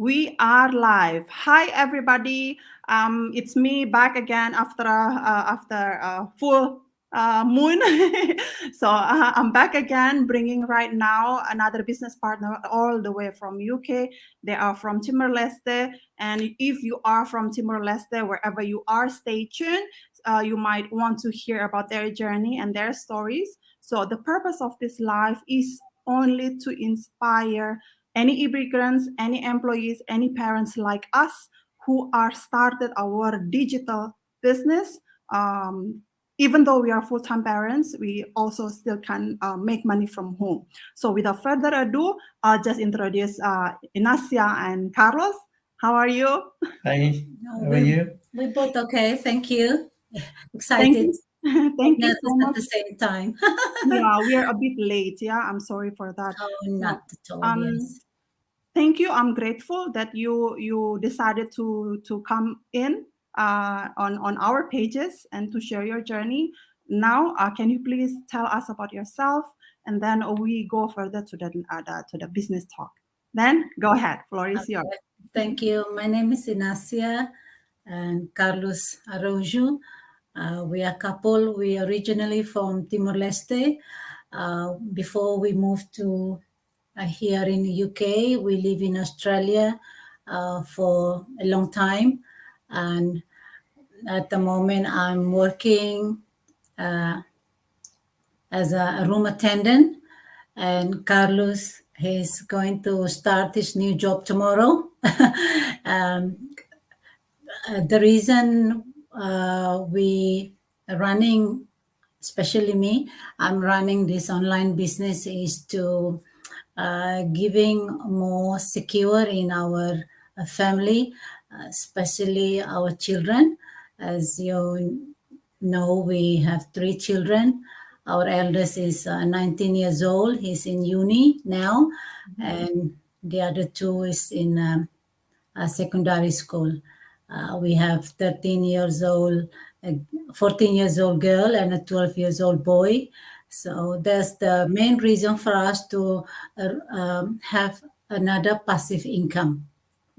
We are live. Hi, everybody. It's me back again after a full moon. So I'm back again, bringing right now another business partner all the way from UK. They are from Timor Leste, and if you are from Timor Leste, wherever you are, stay tuned. You might want to hear about their journey and their stories. So the purpose of this live is only to inspire any immigrants, any employees, any parents like us who are started our digital business. Even though we are full-time parents, we also still can make money from home. So without further ado, I'll just introduce Inacia and Carlos. How are you? Hi, No, how are you? we're both okay. Thank you. Thank Excited. you. Thank you so Nervous at much. the same time. Yeah, we are a bit late. Yeah, I'm sorry for that. Oh, No. not at all. Um, Yes. Thank you. I'm grateful that you decided to come in on our pages and to share your journey. Now, can you please tell us about yourself, and then we go further to the business talk. Then go ahead. Floor is yours. Okay. Thank you. My name is Inacia and Carlos Araujo. We are a couple. We are originally from Timor Leste. Before we moved to here in the UK, we live in Australia for a long time, and at the moment, I'm working uh, as a room attendant, and Carlos is going to start his new job tomorrow. um, the reason we are running, especially me, I'm running this online business is to giving more secure in our family, especially our children. As you know, we have three children. Our eldest is 19 years old. He's in uni now, and the other two is in secondary school. We have 13 years old, a 14 years old girl, and a 12 years old boy. So that's the main reason for us to have another passive income.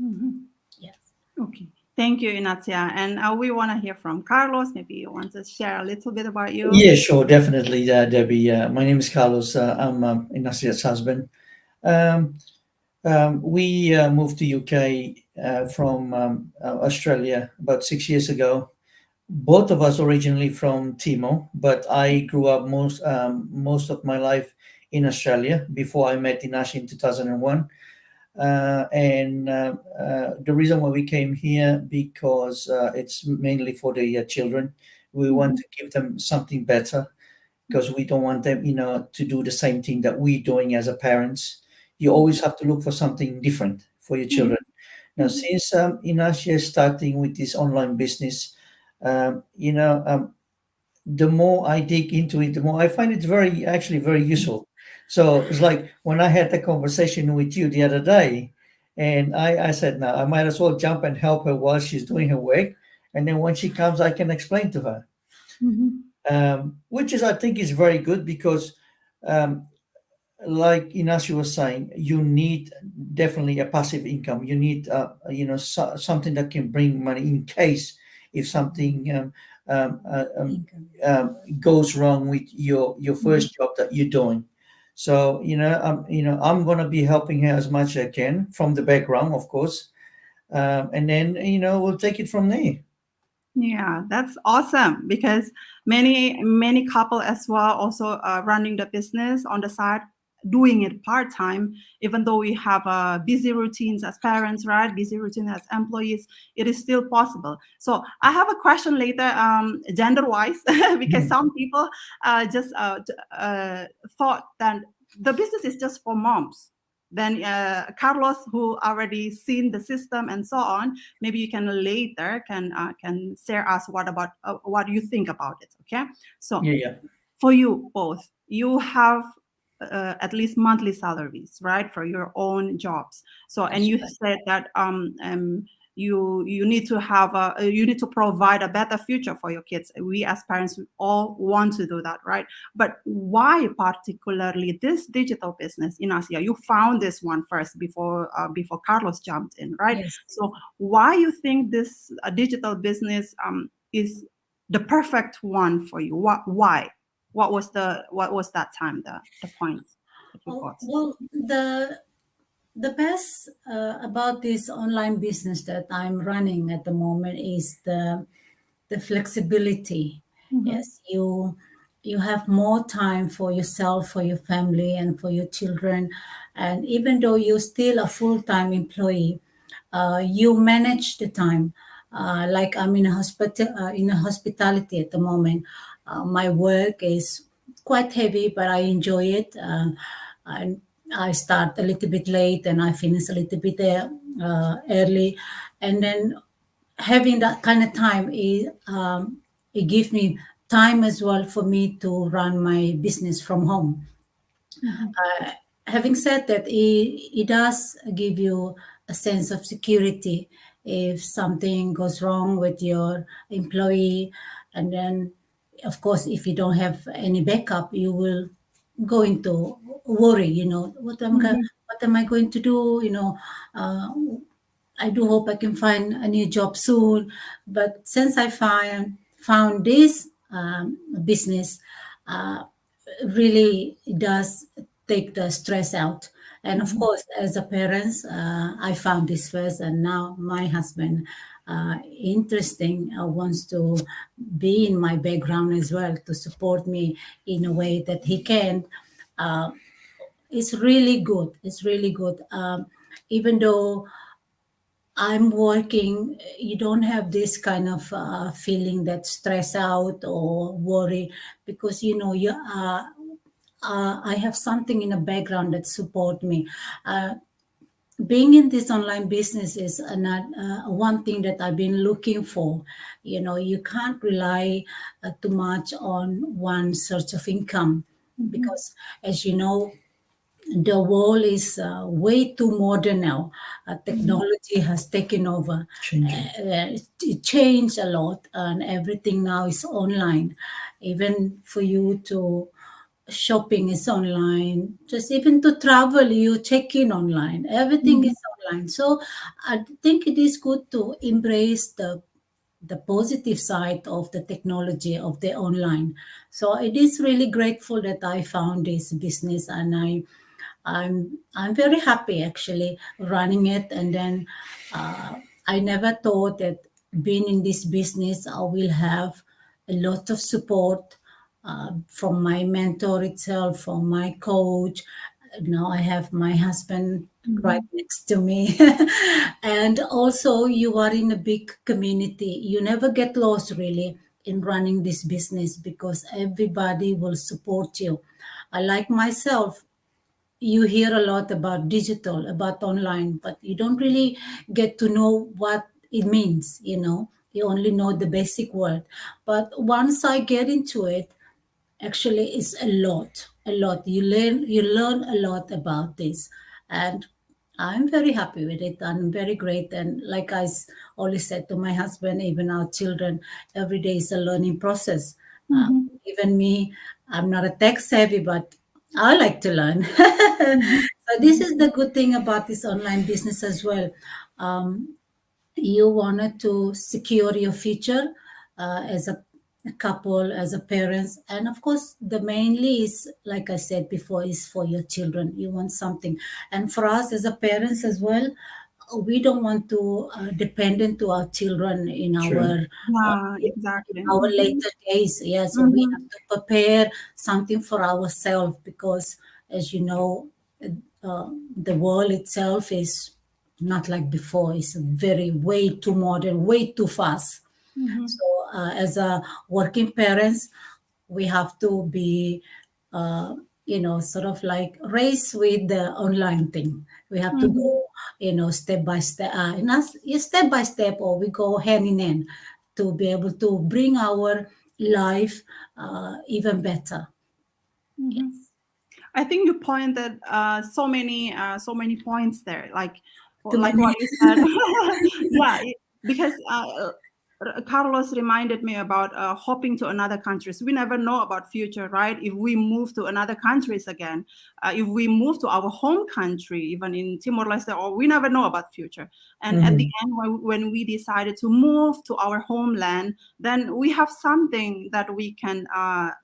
Mhm. Yes. Okay. Thank you, Inacia. And we want to hear from Carlos. Maybe you want to share a little bit about you. Yeah, sure, definitely, Debbie. My name is Carlos. I'm Inacia's husband. Um, we moved to UK from Australia about 6 years ago. Both of us originally from Timor, but I grew up most of my life in Australia before I met Inacia in 2001. And the reason why we came here because it's mainly for the children. We want Mhm. to give them something better because we don't want them, to do the same thing that we're doing as a parents. You always have to look for something different for your Mhm. children. Now, since Inacia is starting with this online business, the more I dig into it, the more I find it actually very useful. So it's like when I had the conversation with you the other day, and I said, now I might as well jump and help her while she's doing her work. And then when she comes, I can explain to her, Mhm. which is, I think, is very good because, um, like Inacio was saying, you need definitely a passive income. You need, something that can bring money in case if something um, uh, um, Income. goes wrong with your Mhm. first job that you're doing. So I'm gonna be helping her as much as I can from the background, of course, and then we'll take it from there. Yeah, that's awesome because many couple as well also running the business on the side, doing it part time. Even though we have busy routines as parents, right? Busy routine as employees, it is still possible. So I have a question later, gender wise, because Mhm. some people just thought that the business is just for moms. Then Carlos, who already seen the system and so on, maybe you can later can share us what you think about it. Okay, so Yeah, yeah, for you both, you have at least monthly salaries, right, for your own jobs. So and That's you right. said that you need to have you need to provide a better future for your kids. We as parents, we all want to do that, right? But why particularly this digital business in Asia? You found this one first before Carlos jumped in, right? Yes. So why you think this digital business is the perfect one for you? Why? What was that time the point that you Oh, got? well, the best about this online business that I'm running at the moment is the flexibility. Mm-hmm. Yes, you have more time for yourself, for your family, and for your children. And even though you're still a full-time employee, you manage the time. Like I'm in a hospitality at the moment. My work is quite heavy, but I enjoy it. And I start a little bit late and I finish a little bit early, and then having that kind of time it gives me time as well for me to run my business from home. Mm-hmm. Having said that, it does give you a sense of security if something goes wrong with your employee. And then, of course, if you don't have any backup, you will go into worry, Mm-hmm. what am I going to do? Uh, I do hope I can find a new job soon. But since I found this business, uh, really does take the stress out. And of Mm-hmm. course, as a parent, I found this first, and now my husband, interesting, wants to be in my background as well to support me in a way that he can. Uh, it's really good. It's really good. Even though I'm working, you don't have this kind of feeling that stress out or worry, because I have something in the background that support me. Uh, Being in this online business is one thing that I've been looking for. You can't rely too much on one source of income, Mm-hmm. because, as you know, the world is way too modern now. Technology has taken over. Changing. It changed a lot, and everything now is online. Even for you to shopping is online. Just even to travel, you check in online. Everything Mm-hmm. is online. So I think it is good to embrace the positive side of the technology of the online. So it is really grateful that I found this business, and I'm very happy actually running it. And then I never thought that being in this business I will have a lot of support from my mentor itself, from my coach. Now I have my husband right Mm-hmm. next to me. And also, you are in a big community. You never get lost really in running this business, because everybody will support you. I like myself, you hear a lot about digital, about online, but you don't really get to know what it means. You only know the basic word. But once I get into it, actually it's a lot. You learn a lot about this. And I'm very happy with it. I'm very great. And like always said to my husband, even our children, every day is a learning process. uh, Mm-hmm. Even me, I'm not a tech savvy, but I like to learn. Mm-hmm. So this is the good thing about this online business as well. um, you wanted to secure your future as a couple, as a parents, and of course the mainly is, like I said before, is for your children. You want something. And for us as a parents as well, we don't want to dependent to our children in True. Yeah, exactly. our Mm-hmm. later days. Yeah, so we Mm-hmm. have to prepare something for ourselves, because, as you know, the world itself is not like before. It's very way too modern, way too fast. Mm-hmm. So, as a working parents, we have to be, uh, sort of like race with the online thing. We have to Mm-hmm. go, step by step, step by step, or we go hand in hand to be able to bring our life even better. Mm-hmm. Yes. I think you pointed so many points there. Like like what you said. Yeah, because Carlos reminded me about hopping to another countries. We never know about future, right? If we move to another countries again, if we move to our home country, even in Timor Leste, or we never know about future. And at the Mhm. end, when we decided to move to our homeland, then we have something that we can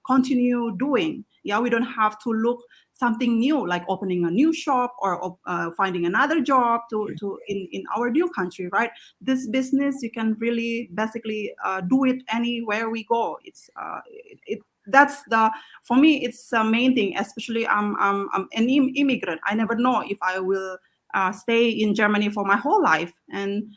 continue doing. Yeah, we don't have to look something new like opening a new shop or finding another job to in our new country, right? This business you can really basically do it anywhere we go. That's the for me it's the main thing, especially I'm an immigrant. I never know if I will stay in Germany for my whole life. And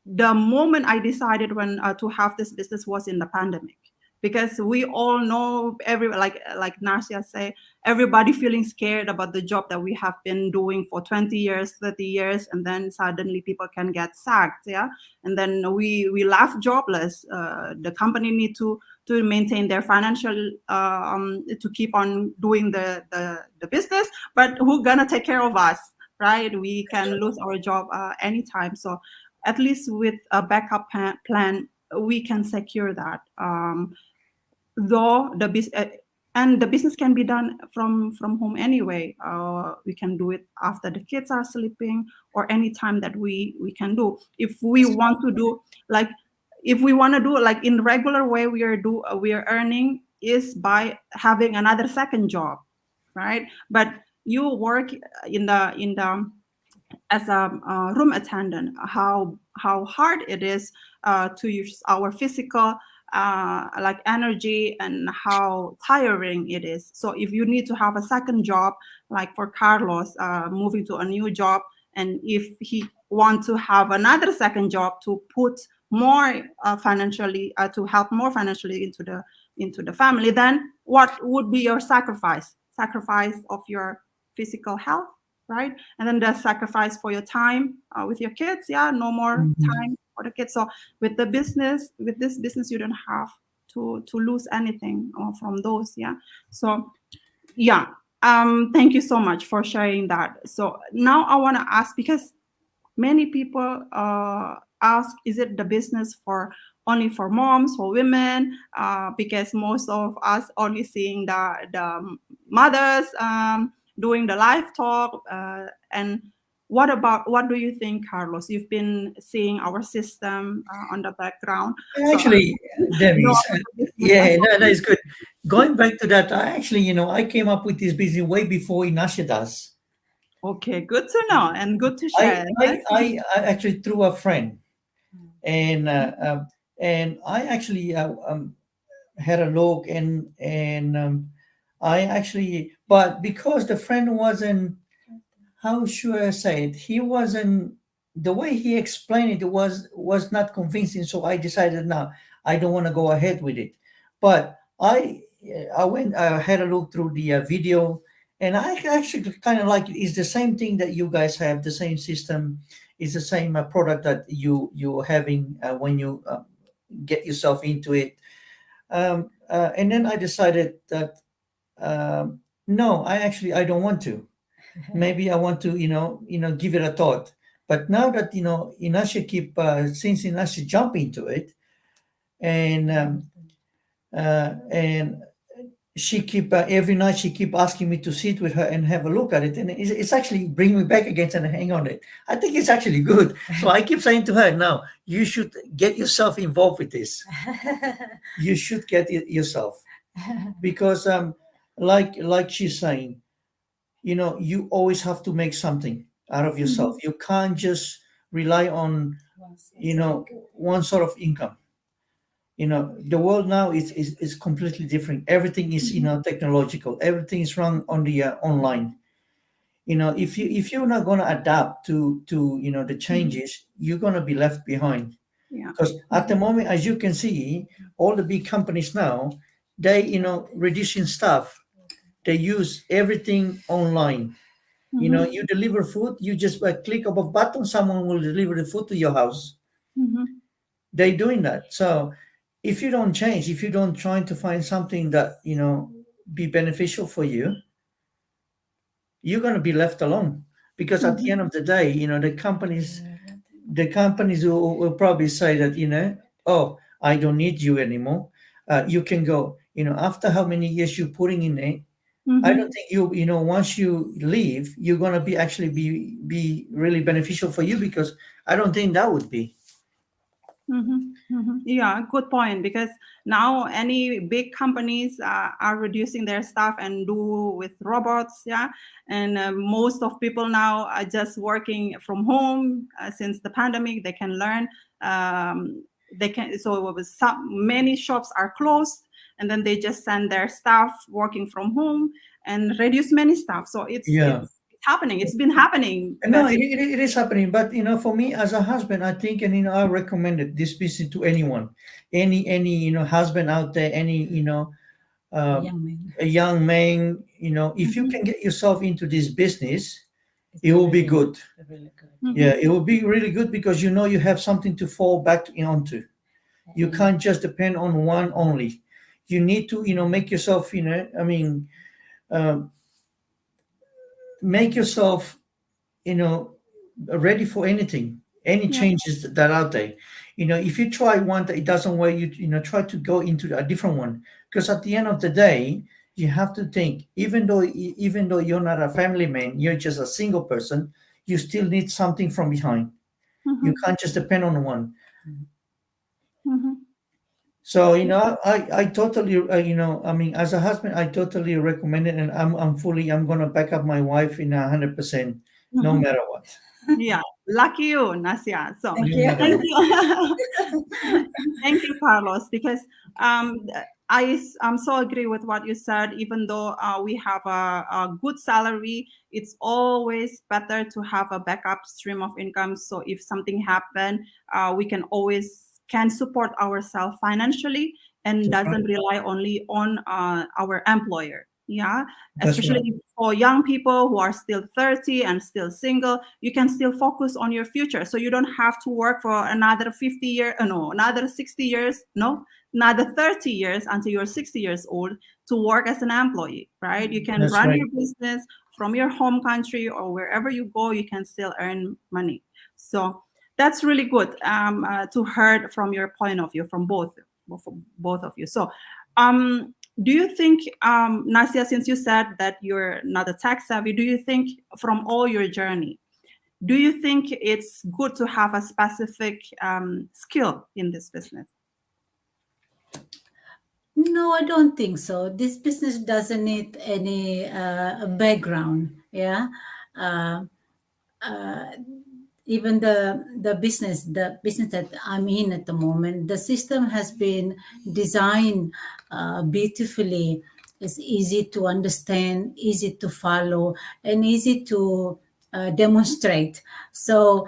the moment I decided when to have this business was in the pandemic, because we all know like Narcia say, everybody feeling scared about the job that we have been doing for 20 years, 30 years, and then suddenly people can get sacked, yeah, and then we left jobless. The company need to maintain their financial to keep on doing the business, but who gonna take care of us, right? We can lose our job anytime. So at least with a backup plan, we can secure that. Though and the business can be done from home anyway. We can do it after the kids are sleeping or any time that we can do. If we want to do like if we want to do like in regular way, we are earning is by having another second job, right? But you work in the as a room attendant, how hard it is to use our physical like energy and how tiring it is. So if you need to have a second job, like for Carlos moving to a new job, and if he want to have another second job to put more financially to help more financially into the family, then what would be your sacrifice of your physical health, right? And then the sacrifice for your time with your kids. Yeah, no more Mhm. time for the kids. So with this business, you don't have to lose anything from those. Yeah. So yeah. Thank you so much for sharing that. So now I want to ask, because many people ask, is it the business for only for moms, for women? Because most of us only seeing the mothers doing the live talk. And what do you think, Carlos? You've been seeing our system on the background. So Actually, know Debbie, about the business as yeah, well. that is good. Going back to that, I actually, I came up with this business way before Inasha does. Okay, good to know and good to I, share. I, Yes. I, I actually through a friend, and I actually had a look, and I actually, but because the friend wasn't, how should I say it? He wasn't, the way he explained it was not convincing. So I decided, no, I don't want to go ahead with it. But I went, I had a look through the video, and I actually kind of like it. It's the same thing that you guys have, the same system. It's the same product that you're having when you get yourself into it. And then I decided that no, I don't want to. Maybe I want to, give it a thought. But now that Inasha keep since Inasha jump into it, and she keep every night she keep asking me to sit with her and have a look at it, and it's actually bring me back again and hang on it. I think it's actually good. So I keep saying to her, now you should get yourself involved with this. You should get it yourself, because like she's saying, you always have to make something out of yourself. Mhm. You can't just rely on one sort of income. The world now is completely different. Everything is Mhm. technological. Everything is run on the online. If you're not going to adapt to the Mhm. changes, you're going to be left behind. Yeah. Because at the moment, as you can see, all the big companies now, they reducing stuff. They use everything online. Mhm. You deliver food, you just click of a button, someone will deliver the food to your house. Mhm. They're doing that. So if you don't change, if you don't try to find something that be beneficial for you, you're going to be left alone. because at the Mhm. end of the day, the companies will probably say that, oh, I don't need you anymore. You can go. After how many years you're putting in it, I don't Mhm. think once you leave, you're gonna be actually be really beneficial for you, because I don't think that would be. Yeah, good point. Because now any big companies are reducing their staff and do with robots. Yeah, and most of people now are just working from home since the pandemic. They can learn. They can. So it was many shops are closed, and then they just send their staff working from home and reduce many staff. So Yeah. it's happening. It's been happening No, it, basically. it, it is happening. But for me as a husband, I think, and I recommend it, this business to anyone, any husband out there, any uh, Young men. a young man. If you Mhm. can get yourself into this business, It's it will be really, good. really good. Yeah, Mhm. it will be really good, because you have something to fall back onto. You Yeah. can't just depend on one only. You need to make yourself, I mean, um, make yourself, you know ready for anything, any Yeah. changes that are out there. If you try one that it doesn't work, try to go into a different one, because at the end of the day, you have to think, even though you're not a family man, you're just a single person, you still need something from behind. You Mhm. can't just depend on one. Mhm. So I totally, I mean, as a husband, I totally recommend it, and I'm gonna back up my wife in 100%, no Mhm. matter what. Yeah, lucky you, Nasia. So Thank No you. matter thank what. you. Thank you, Carlos, because I'm so agree with what you said. Even though we have a good salary, it's always better to have a backup stream of income. So if something happen, we can always can support ourselves financially and That's doesn't right. rely only on our employer. Yeah, That's right. especially for young people who are still 30 and still single, you can still focus on your future. So you don't have to work for another 50 years, no, another 60 years, no, another 30 years until you're 60 years old to work as an employee, right? You can That's run right. your business from your home country or wherever you go, you can still earn money. So that's really good to hear from your point of view, from both of you. So um, do you think, Nasia, since you said that you're not a tech savvy, do you think from all your journey, do you think it's good to have a specific skill in this business? No, I don't think so. This business doesn't need any background. Yeah. Uh, uh, Even the business that I'm in at the moment, the system has been designed beautifully. It's easy to understand, easy to follow, and easy to demonstrate. So,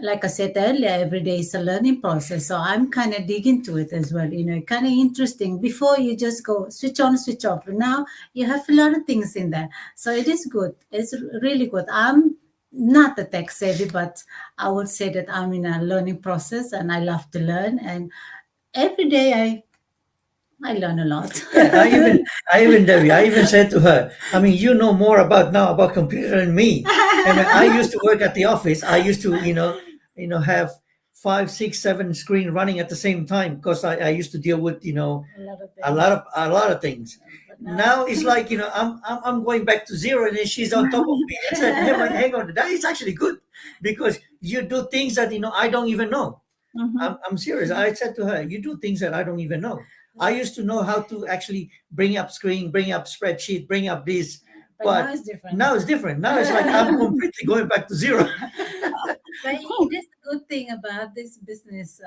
like I said earlier, every day is a learning process. So I'm kind of digging to it as well. Kind of interesting. Before you just go switch on, switch off. Now you have a lot of things in there. So it is good. It's really good. I'm not a tech savvy, but I would say that I'm in a learning process and I love to learn. And every day I learn a lot. Yeah, Debbie, I even said to her, I mean, you know more about computer than me. I mean, I used to work at the office. I used to, have 5, 6, 7 screen running at the same time, because I used to deal with, A lot of a things. lot of a lot of things. But now, Now it's like, I'm going back to zero, and then she's on top of me. I said, hang on, that is actually good, because you do things that I don't even know. Mhm. I'm serious. I said to her, you do things that I don't even know. I used to know how to actually bring up screen, bring up spreadsheet, bring up this, but now but it's different. now it's different. Now it's like I'm completely going back to zero. But Oh. it is a good thing about this business.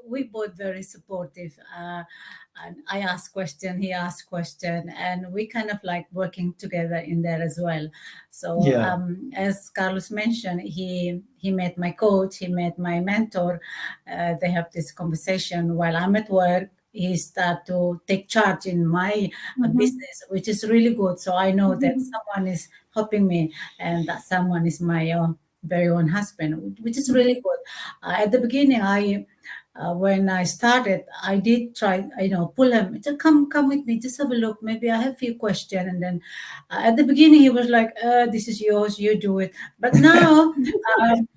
We both very supportive. And I ask question, he asks question, and we kind of like working together in there as well. So Yeah, as Carlos mentioned, he met my coach, he met my mentor. They have this conversation while I'm at work. He start to take charge in my Mhm. business, which is really good. So I know that Mhm. someone is helping me, and that someone is my very own husband, which is Mhm. really good. At the beginning, when I started, I did try, pull him to come with me, just have a look. Maybe I have a few questions. And then at the beginning, he was like, "This is yours, you do it." But now,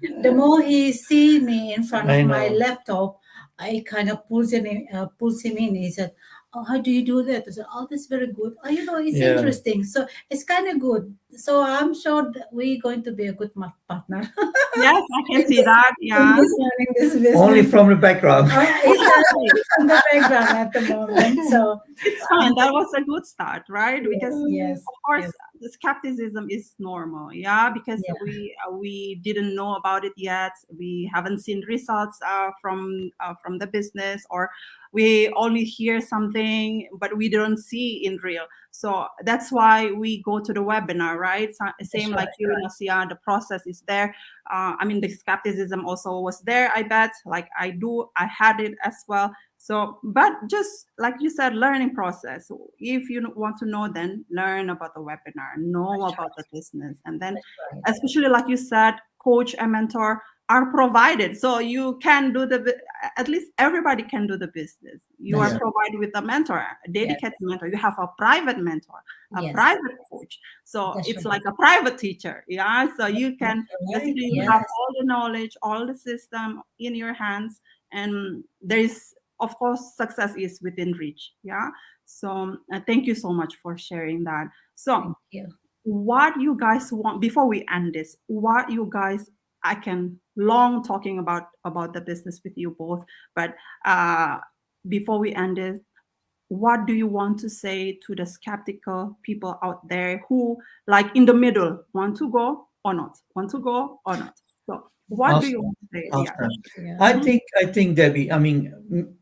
the more he see me in front of I my know. laptop, I kind of pulls him in. He said, "Oh, how do you do that?" I said, "Oh, that's very good. Oh, it's Yeah. interesting." So it's kind of good. So I'm sure that we're going to be a good partner Yes, I can in see this, that. in Yeah. this running this Only business. from the background. He's on the background at the moment. So, It's fine. That was a good start, right? Because yes, yes, of course yes, the skepticism is normal, yeah, because yeah, we didn't know about it yet. We haven't seen results from the business, or we only hear something, but we don't see in real. So that's why we go to the webinar, right? that's Same like right. you, Nasia. The process is there. I mean, the skepticism also was there. I bet, like I had it as well. So, but just like you said, learning process. If you want to know, then learn about the webinar, know That's about right. the business, and then, That's right. especially like you said, coach and mentor are provided, so you can do at least everybody can do the business. You are That's Yeah. right. provided with a mentor, a Yes, dedicated mentor. You have a private mentor, a yes, private coach. So that's it's right. like a private teacher, yeah. So you That's can right. basically you have Yes, all the knowledge, all the system in your hands, and there is, of course, success is within reach, yeah. So thank you so much for sharing that. So thank you. what you guys want, before we end this, what you guys, I can long talking about the business with you both, but uh before we end this, what do you want to say to the skeptical people out there who, like, in the middle, want to go or not, want to go or not? So what do you Awesome. want to say? Yeah. Awesome. Yeah. I think, Debbie, I mean,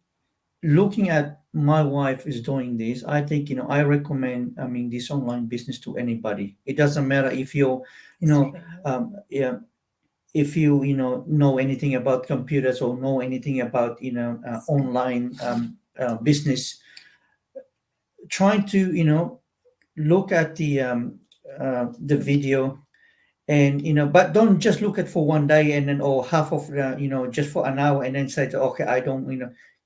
looking at my wife is doing this, I think, I recommend, I mean, this online business to anybody. It doesn't matter if you're, you That's know, right. yeah, if you, know anything about computers or know anything about, online business, trying to, look at the video, and but don't just look at for one day and then, or half of just for an hour, and then say, okay, I don't,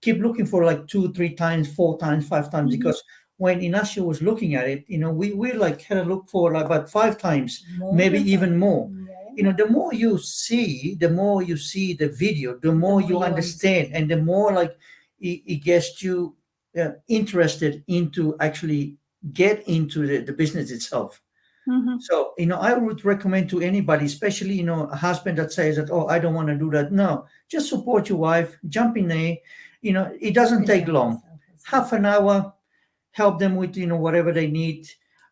keep looking for like 2 3 times, 4 times, 5 times, Mhm. because when Inacio was looking at it, we like had a look for like about 5 times, More maybe than five. even more. More. The more you see, the more you see the video, the The more more you you understand, understand. and the more like it gets you interested into actually get into the business itself. Mhm. So, I would recommend to anybody, especially, a husband that says that, oh, I don't want to do that. No, just support your wife, jump in there. It You doesn't can take help long. yourself as well. Half an hour, help them with, whatever they need.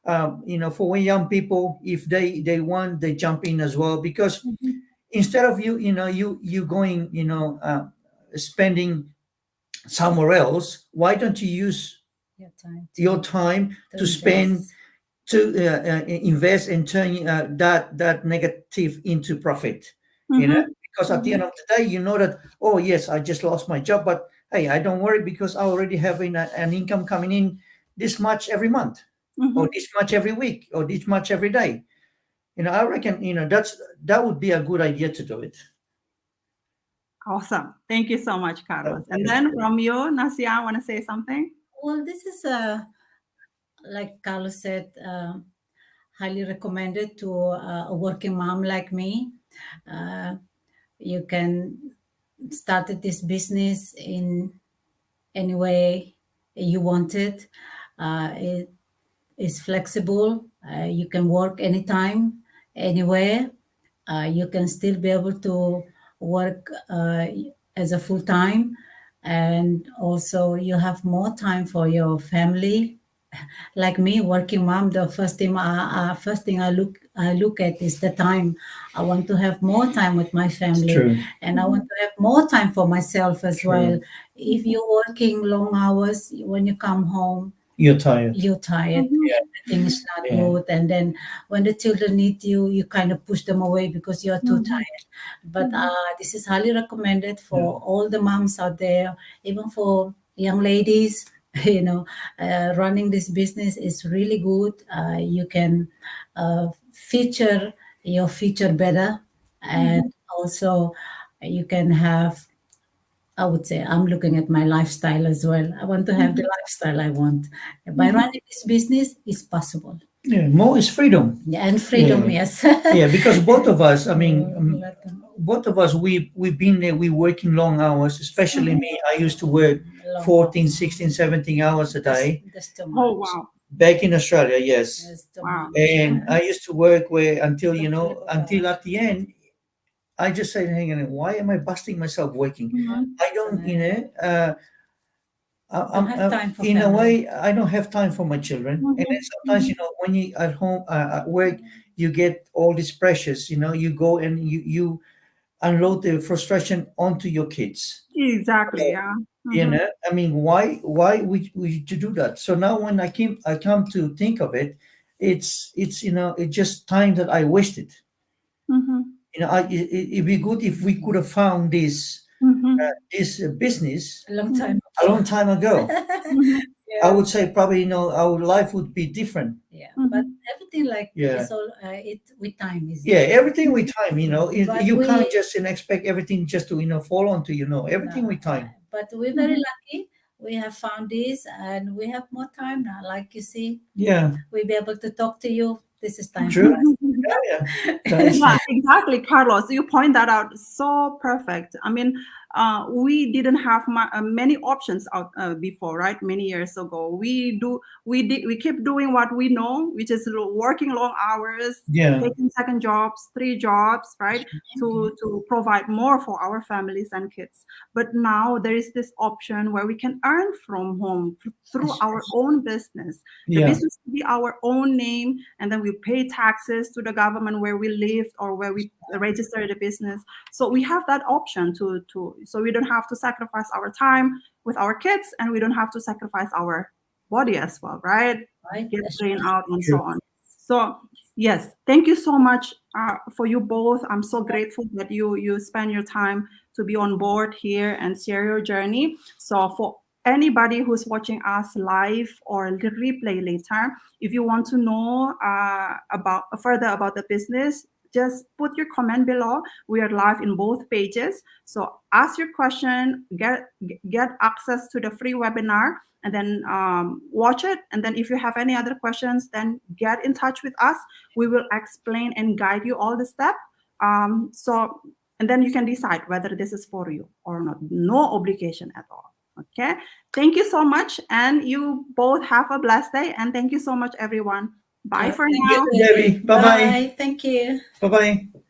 For young people, if they want, they jump in as well. Because Mhm. instead of you going, spending somewhere else, why don't you use Your time your to time to spend, invest. to invest and turn that negative into profit. You know, Mhm. because at the end Mhm. of the day, you know that, oh yes, I just lost my job, but hey, I don't worry, because I already have an income coming in this much every month, or Mhm. this much every week, or this much every day. I reckon that would be a good idea to do it. Awesome. Thank you so much, Carlos. And Okay. then from you, Nasia, want to say something? Well, this is like Carlos said, highly recommended to a working mom like me. Uh, you can start this business in any way you want it. It is flexible. You can work anytime, anywhere. You can still be able to work as a full time, and also you have more time for your family. Like me, working mom, the first thing I look at is the time. I want to have more time with my It's family, true. and I want Mhm. to have more time for myself as well. True. If you're working long hours, when you come home, You're tired. you're tired, Mhm. Yeah. everything is not Yeah. good, and then when the children need you, you kind of push them away because you're too Mhm. tired. But Mhm. this is highly recommended Yeah. for all the moms out there, even for young ladies. Running this business is really good. You can feature your future better, and Mhm. also you can have I would say I'm looking at my lifestyle as well. I want to have the lifestyle I want. By running this business is possible. Yeah, more is freedom. Yeah, and freedom, Yeah. yes. Yeah, because both of us, I mean, Welcome. both of us, we've been there, we working long hours, especially me. I used to work Long 14, 16, 17 hours a day That's too Oh, much. wow. back in Australia, yes. That's too Wow. much. And I used to work where until, until at the end, I just said, hang on, why am I busting myself working? Mhm. I don't, Don't have time for in a family. way, I don't have time for my children. And then sometimes, when you at home, at work, you get all these pressures, you go and you unload the frustration onto your kids. Exactly. Yeah. Mhm. I mean, why we to do that? So now when I come to think of it, it's it's just time that I wasted. Mhm. It'd be good if we could have found Mhm. this business A long time a ago. long time ago. Mhm. I Yeah. would say probably our life would be different. Yeah. But Mhm. everything like Yeah. it's all it with time is Yeah, it. everything with time. But You can't we just expect everything just to fall onto everything no, with time. but we're very Mhm. lucky. We have found this and we have more time now. Like you see, Yeah, we'll be able to talk to you. This is time for true. us. Yeah, yeah. That is Yeah, exactly, Carlos. You point that out so perfect. I mean, we didn't have many options out before, right? Many years ago, we keep doing what we know, which is working long hours, yeah, taking second jobs, three jobs, right, to provide more for our families and kids. But now there is this option where we can earn from home through our own business. The yeah, business will be our own name, and then we pay taxes to the government where we live or where we register the business. So we have that option to so we don't have to sacrifice our time with our kids, and we don't have to sacrifice our body as well, right? Right? Get That's drained right. out and so true. on. So yes, thank you so much for you both. I'm so grateful that you spend your time to be on board here and share your journey. So for anybody who's watching us live or the replay later, if you want to know about further about the business, just put your comment below. We are live in both pages, so ask your question, get access to the free webinar, and then watch it. And then if you have any other questions, then get in touch with us. We will explain and guide you all the steps. So and then you can decide whether this is for you or not. No obligation at all. Okay. Thank you so much. And you both have a blessed day. And thank you so much, everyone. Bye for Thank now. you. Debbie, bye bye. Bye. Thank you. Bye bye.